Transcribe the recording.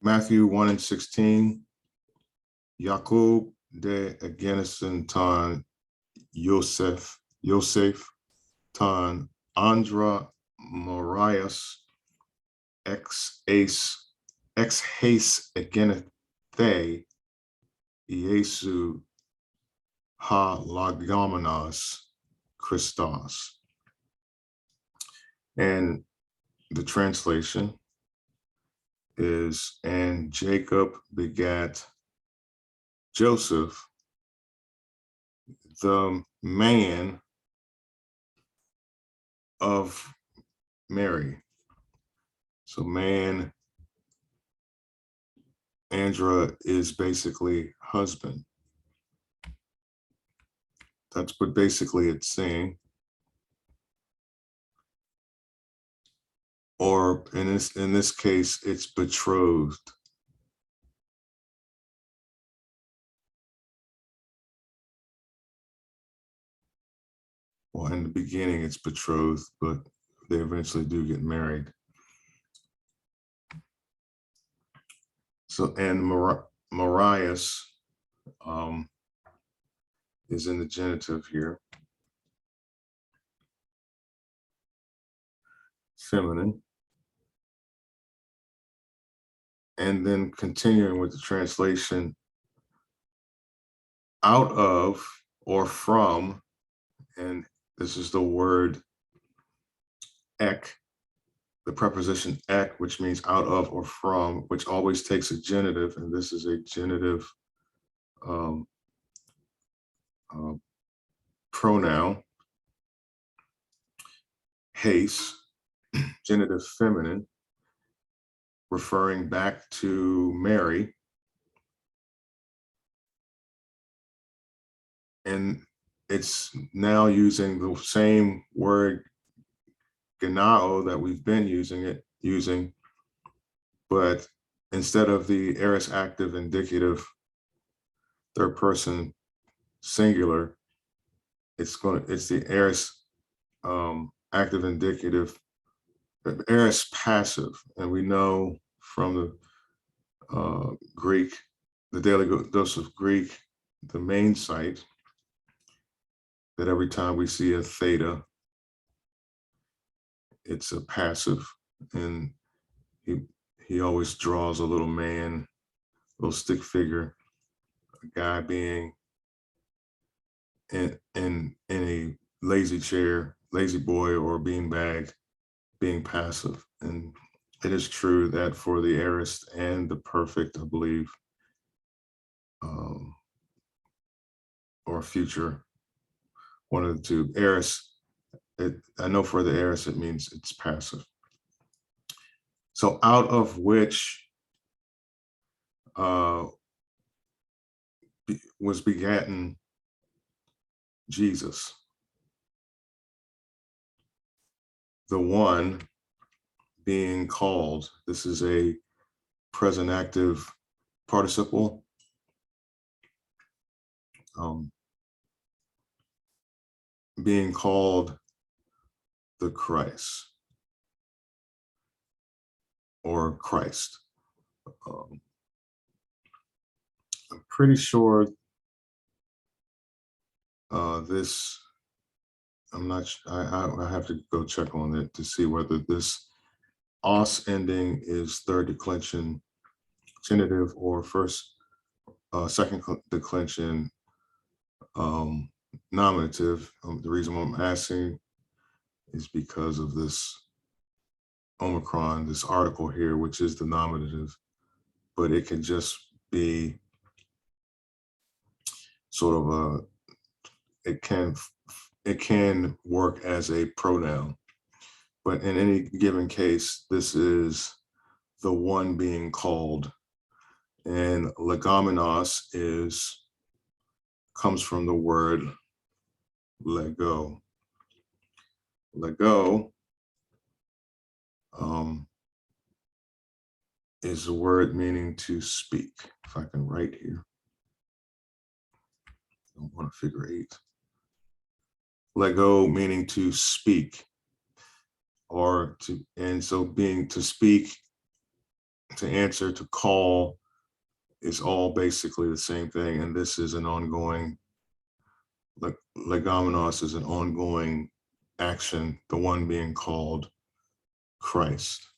Matthew 1:16, Jacob de Agenison ton Yosef ton Andra Morias ex haste agenethe Iesu ha lagamenos Christos. And the translation is, and Jacob begat Joseph, the man of Mary. So man, Andra is basically husband. That's what basically it's saying. Or in this case, it's betrothed. Well, in the beginning, it's betrothed, but they eventually do get married. So, and Marias is in the genitive here, feminine. And then continuing with the translation, out of or from, and this is the word ek, the preposition ek, which means out of or from, which always takes a genitive, and this is a genitive pronoun. Haste, genitive feminine, referring back to Mary. And it's now using the same word genao that we've been using, but instead of the aorist active indicative third person singular, it's the aorist active indicative, aorist passive. And we know from the Greek, the Daily Dose of Greek, the main site, that every time we see a theta, it's a passive. And he always draws a little man, little stick figure, a guy being in a lazy chair, lazy boy, or beanbag, being passive. And it is true that for the aorist and the perfect, I believe, or future, one of the two, aorist, I know for the aorist, it means it's passive. So out of which was begotten Jesus, the one being called. This is a present active participle. Being called the Christ or Christ. I'm pretty sure this, I'm not, I have to go check on it to see whether this os ending is third declension genitive or second declension nominative. The reason why I'm asking is because of this Omicron, this article here, which is the nominative, but it can just be sort of it can work as a pronoun. But in any given case, this is the one being called. And legomenos comes from the word lego. Lego is a word meaning to speak. If I can write here. I don't want to figure 8. Lego meaning to speak, or to, and so being to speak to answer, to call is all basically the same thing. And this is an ongoing, legomenos is an ongoing action, the one being called Christ.